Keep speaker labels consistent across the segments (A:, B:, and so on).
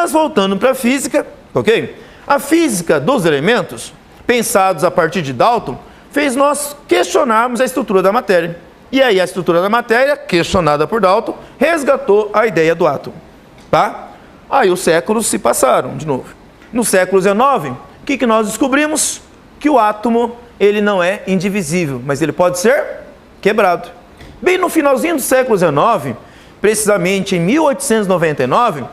A: Mas voltando para a física, ok? A física dos elementos, pensados a partir de Dalton, fez nós questionarmos a estrutura da matéria. E aí a estrutura da matéria, questionada por Dalton, resgatou a ideia do átomo. Tá? Aí os séculos se passaram de novo. No século XIX, o que nós descobrimos? Que o átomo, ele não é indivisível, mas ele pode ser quebrado. Bem no finalzinho do século XIX, precisamente em 1899,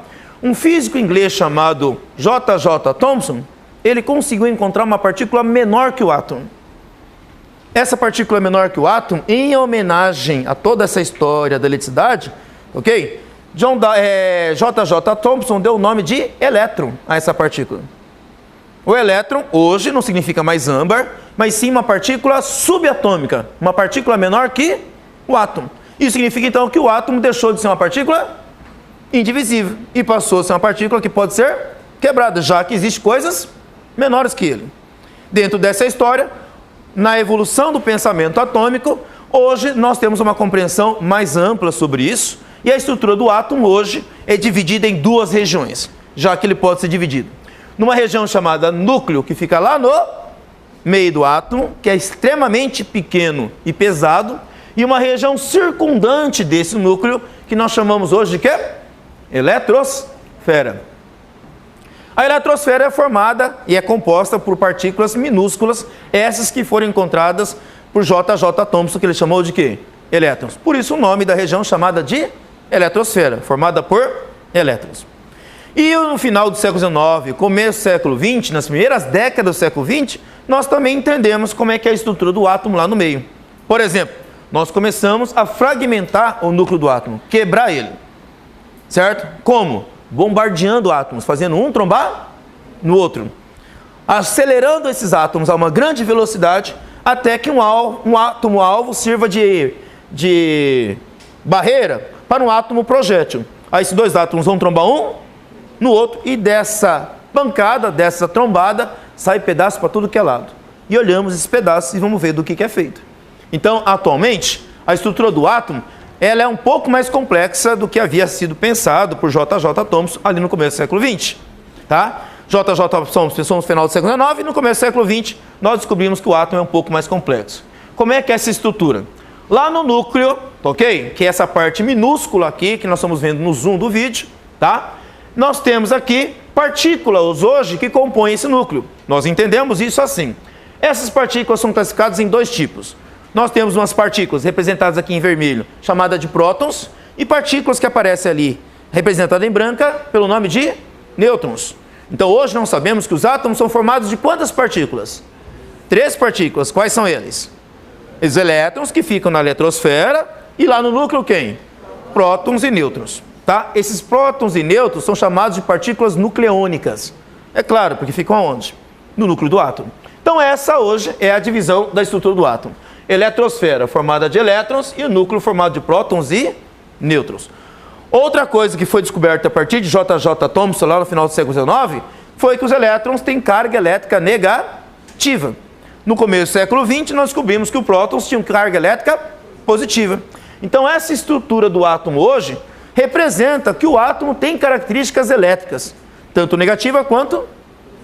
A: um físico inglês chamado J.J. Thomson, ele conseguiu encontrar uma partícula menor que o átomo. Essa partícula menor que o átomo, em homenagem a toda essa história da eletricidade, ok? J.J. Thomson deu o nome de elétron a essa partícula. O elétron, hoje, não significa mais âmbar, mas sim uma partícula subatômica, uma partícula menor que o átomo. Isso significa, então, que o átomo deixou de ser uma partícula indivisível e passou a ser uma partícula que pode ser quebrada, já que existem coisas menores que ele. Dentro dessa história, na evolução do pensamento atômico, hoje nós temos uma compreensão mais ampla sobre isso, e a estrutura do átomo hoje é dividida em duas regiões, já que ele pode ser dividido numa região chamada núcleo, que fica lá no meio do átomo, que é extremamente pequeno e pesado, e uma região circundante desse núcleo, que nós chamamos hoje de quê? Eletrosfera. A eletrosfera é formada e é composta por partículas minúsculas, essas que foram encontradas por J.J. Thomson, que ele chamou de quê? Elétrons. Por isso o nome da região chamada de eletrosfera, formada por elétrons. E no final do século XIX, começo do século XX, nas primeiras décadas do século XX, nós também entendemos como é que é a estrutura do átomo lá no meio. Por exemplo, nós começamos a fragmentar o núcleo do átomo, quebrar ele. Certo? Como? Bombardeando átomos, fazendo um trombar no outro. Acelerando esses átomos a uma grande velocidade, até que um átomo-alvo sirva de barreira para um átomo projétil. Aí esses dois átomos vão trombar um no outro, e dessa pancada, dessa trombada, sai pedaço para tudo que é lado. E olhamos esses pedaços e vamos ver do que é feito. Então, atualmente, a estrutura do átomo, ela é um pouco mais complexa do que havia sido pensado por J.J. Thomson ali no começo do século XX. Tá? J.J. Thomson pensou no final do século XIX, e no começo do século XX nós descobrimos que o átomo é um pouco mais complexo. Como é que é essa estrutura? Lá no núcleo, ok? Que é essa parte minúscula aqui, que nós estamos vendo no zoom do vídeo, tá? Nós temos aqui partículas hoje que compõem esse núcleo. Nós entendemos isso assim. Essas partículas são classificadas em dois tipos. Nós temos umas partículas representadas aqui em vermelho, chamadas de prótons, e partículas que aparecem ali, representadas em branca, pelo nome de nêutrons. Então hoje nós sabemos que os átomos são formados de quantas partículas? 3 partículas. Quais são eles? Os elétrons, que ficam na eletrosfera, e lá no núcleo quem? Prótons e nêutrons. Tá? Esses prótons e nêutrons são chamados de partículas nucleônicas. É claro, porque ficam aonde? No núcleo do átomo. Então essa hoje é a divisão da estrutura do átomo. Eletrosfera formada de elétrons e o núcleo formado de prótons e nêutrons. Outra coisa que foi descoberta a partir de J.J. Thomson lá no final do século XIX foi que os elétrons têm carga elétrica negativa. No começo do século XX nós descobrimos que os prótons tinham carga elétrica positiva. Então essa estrutura do átomo hoje representa que o átomo tem características elétricas, tanto negativa quanto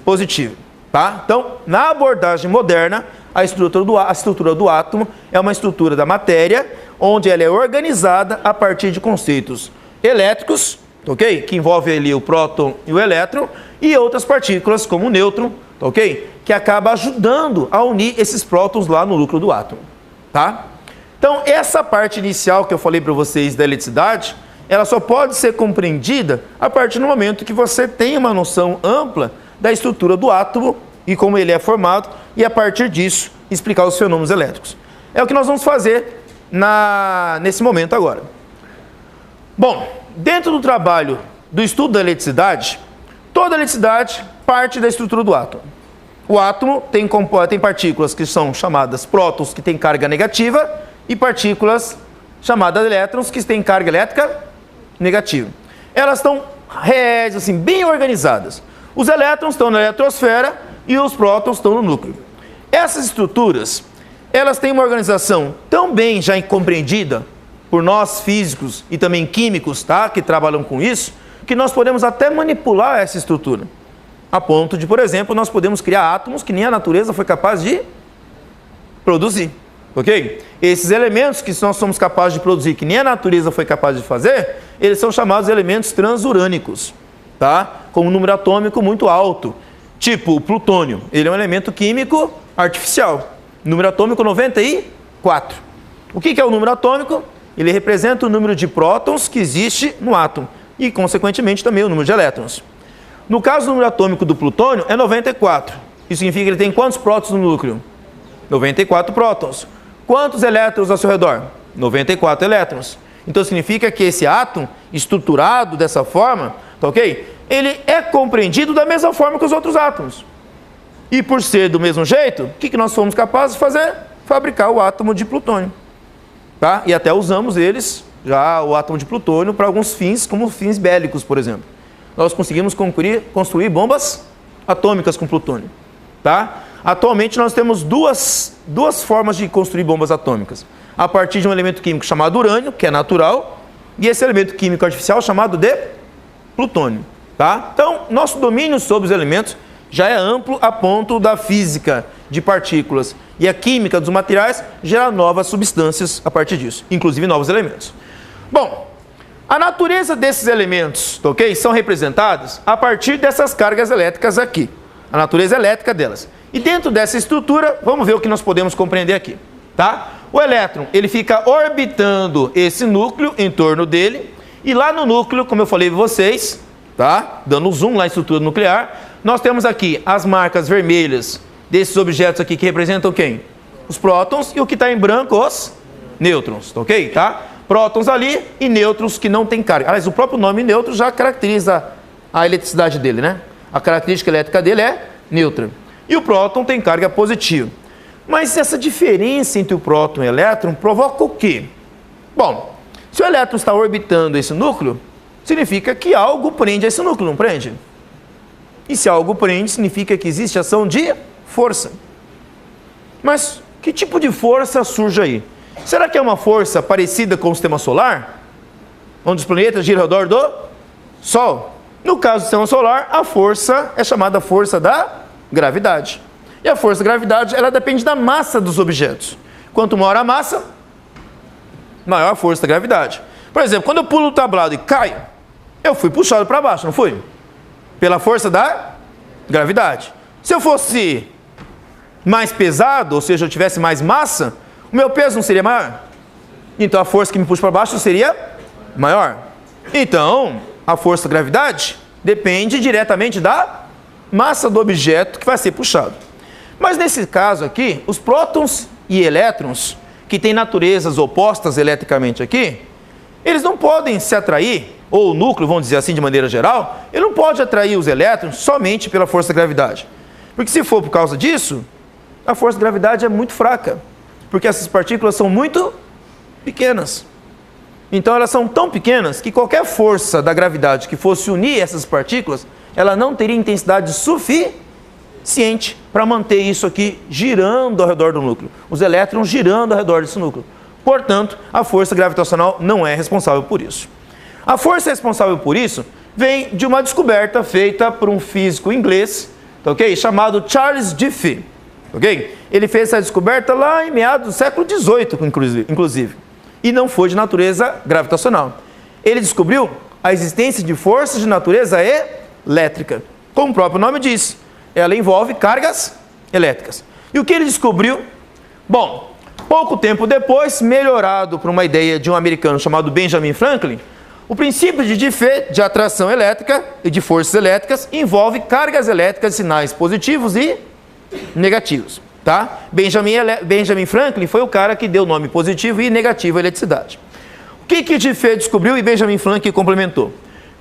A: positiva. Tá? Então, na abordagem moderna, a estrutura do átomo é uma estrutura da matéria, onde ela é organizada a partir de conceitos elétricos, ok? Que envolve ali o próton e o elétron, e outras partículas, como o nêutron, ok? Que acaba ajudando a unir esses prótons lá no núcleo do átomo. Tá? Então, essa parte inicial que eu falei para vocês da eletricidade, ela só pode ser compreendida a partir do momento que você tem uma noção ampla da estrutura do átomo e como ele é formado, e a partir disso explicar os fenômenos elétricos. É o que nós vamos fazer nesse momento agora. Bom, dentro do trabalho do estudo da eletricidade, toda a eletricidade parte da estrutura do átomo. O átomo tem partículas que são chamadas prótons, que têm carga negativa, e partículas chamadas elétrons, que têm carga elétrica negativa. Elas estão assim, bem organizadas. Os elétrons estão na eletrosfera e os prótons estão no núcleo. Essas estruturas, elas têm uma organização tão bem já compreendida por nós físicos e também químicos, tá, que trabalham com isso, que nós podemos até manipular essa estrutura, a ponto de, por exemplo, nós podemos criar átomos que nem a natureza foi capaz de produzir, ok? Esses elementos que nós somos capazes de produzir, que nem a natureza foi capaz de fazer, eles são chamados elementos transurânicos, tá? Com um número atômico muito alto, tipo o plutônio. Ele é um elemento químico artificial, número atômico 94. O que é o número atômico? Ele representa o número de prótons que existe no átomo e, consequentemente, também o número de elétrons. No caso do número atômico do plutônio, é 94. Isso significa que ele tem quantos prótons no núcleo? 94 prótons. Quantos elétrons ao seu redor? 94 elétrons. Então, significa que esse átomo, estruturado dessa forma, tá ok? Ele é compreendido da mesma forma que os outros átomos. E por ser do mesmo jeito, o que nós fomos capazes de fazer? Fabricar o átomo de plutônio. Tá? E até usamos eles, já o átomo de plutônio, para alguns fins, como fins bélicos, por exemplo. Nós conseguimos construir bombas atômicas com plutônio. Tá? Atualmente nós temos duas formas de construir bombas atômicas. A partir de um elemento químico chamado urânio, que é natural, e esse elemento químico artificial chamado de plutônio. Tá? Então, nosso domínio sobre os elementos já é amplo a ponto da física de partículas e a química dos materiais gerar novas substâncias a partir disso, inclusive novos elementos. Bom, a natureza desses elementos, ok, são representados a partir dessas cargas elétricas aqui, a natureza elétrica delas. E dentro dessa estrutura, vamos ver o que nós podemos compreender aqui, tá? O elétron, ele fica orbitando esse núcleo em torno dele, e lá no núcleo, como eu falei para vocês, tá? Dando zoom lá na estrutura nuclear, nós temos aqui as marcas vermelhas desses objetos aqui que representam quem? Os prótons, e o que está em branco, os nêutrons, ok? Tá? Prótons ali e nêutrons que não têm carga. Aliás, o próprio nome nêutron já caracteriza a eletricidade dele, né? A característica elétrica dele é nêutrona. E o próton tem carga positiva. Mas essa diferença entre o próton e o elétron provoca o quê? Bom, se o elétron está orbitando esse núcleo, significa que algo prende esse núcleo, não prende? E se algo prende, significa que existe ação de força. Mas que tipo de força surge aí? Será que é uma força parecida com o sistema solar? Onde os planetas giram ao redor do Sol? No caso do sistema solar, a força é chamada força da gravidade. E a força da gravidade, ela depende da massa dos objetos. Quanto maior a massa, maior a força da gravidade. Por exemplo, quando eu pulo o tablado e caio, eu fui puxado para baixo, não fui? Pela força da gravidade. Se eu fosse mais pesado, ou seja, eu tivesse mais massa, o meu peso não seria maior? Então a força que me puxa para baixo seria maior. Então, a força da gravidade depende diretamente da massa do objeto que vai ser puxado. Mas nesse caso aqui, os prótons e elétrons, que têm naturezas opostas eletricamente aqui, eles não podem se atrair, ou o núcleo, vamos dizer assim de maneira geral, ele não pode atrair os elétrons somente pela força da gravidade. Porque se for por causa disso, a força da gravidade é muito fraca, porque essas partículas são muito pequenas. Então elas são tão pequenas que qualquer força da gravidade que fosse unir essas partículas, ela não teria intensidade suficiente para manter isso aqui girando ao redor do núcleo, os elétrons girando ao redor desse núcleo. Portanto, a força gravitacional não é responsável por isso. A força responsável por isso vem de uma descoberta feita por um físico inglês, ok? Chamado Charles Diffie. Okay? Ele fez essa descoberta lá em meados do século XVIII, inclusive. E não foi de natureza gravitacional. Ele descobriu a existência de forças de natureza elétrica. Como o próprio nome diz, ela envolve cargas elétricas. E o que ele descobriu? Bom, pouco tempo depois, melhorado por uma ideia de um americano chamado Benjamin Franklin, o princípio de Diffie, de atração elétrica e de forças elétricas, envolve cargas elétricas de sinais positivos e negativos. Tá? Benjamin Franklin foi o cara que deu o nome positivo e negativo à eletricidade. O que Diffie descobriu e Benjamin Franklin complementou?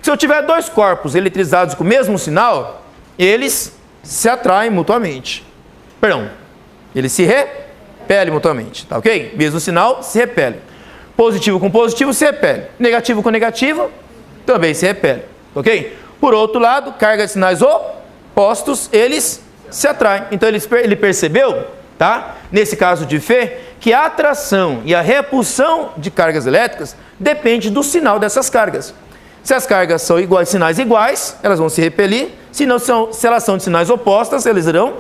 A: Se eu tiver dois corpos eletrizados com o mesmo sinal, eles se atraem mutuamente. Perdão, eles se repelem mutuamente, tá ok? Mesmo sinal, se repelem. Positivo com positivo se repele. Negativo com negativo também se repele, ok? Por outro lado, cargas de sinais opostos, eles se atraem. Então ele percebeu, tá? Nesse caso de Diffie, que a atração e a repulsão de cargas elétricas depende do sinal dessas cargas. Se as cargas são iguais, sinais iguais, elas vão se repelir. Se elas são de sinais opostos, eles irão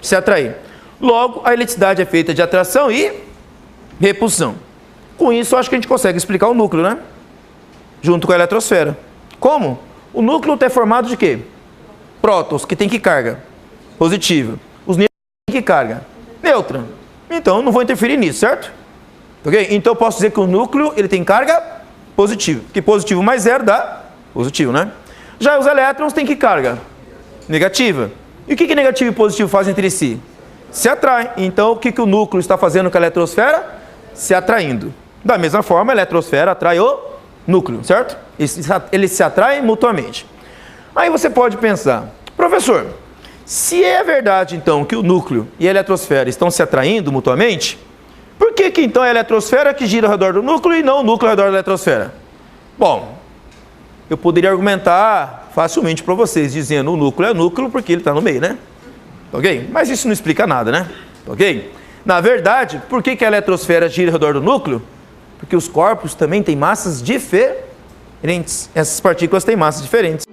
A: se atrair. Logo, a eletricidade é feita de atração e repulsão. Com isso, acho que a gente consegue explicar o núcleo, né? Junto com a eletrosfera. Como? O núcleo é formado de quê? Prótons, que tem que carga? Positiva. Os nêutrons têm que carga? Neutra. Então, não vou interferir nisso, certo? Ok? Então, eu posso dizer que o núcleo ele tem carga positiva. Porque positivo mais zero dá positivo, né? Já os elétrons têm que carga? Negativa. E o que negativo e positivo fazem entre si? Se atraem. Então, o que o núcleo está fazendo com a eletrosfera? Se atraindo. Da mesma forma, a eletrosfera atrai o núcleo, certo? Eles se atraem mutuamente. Aí você pode pensar, professor, se é verdade, então, que o núcleo e a eletrosfera estão se atraindo mutuamente, por que então é a eletrosfera que gira ao redor do núcleo e não o núcleo ao redor da eletrosfera? Bom, eu poderia argumentar facilmente para vocês, dizendo o núcleo é núcleo porque ele está no meio, né? Ok? Mas isso não explica nada, né? Ok? Na verdade, por que a eletrosfera gira ao redor do núcleo? Porque os corpos também têm massas diferentes. Essas partículas têm massas diferentes.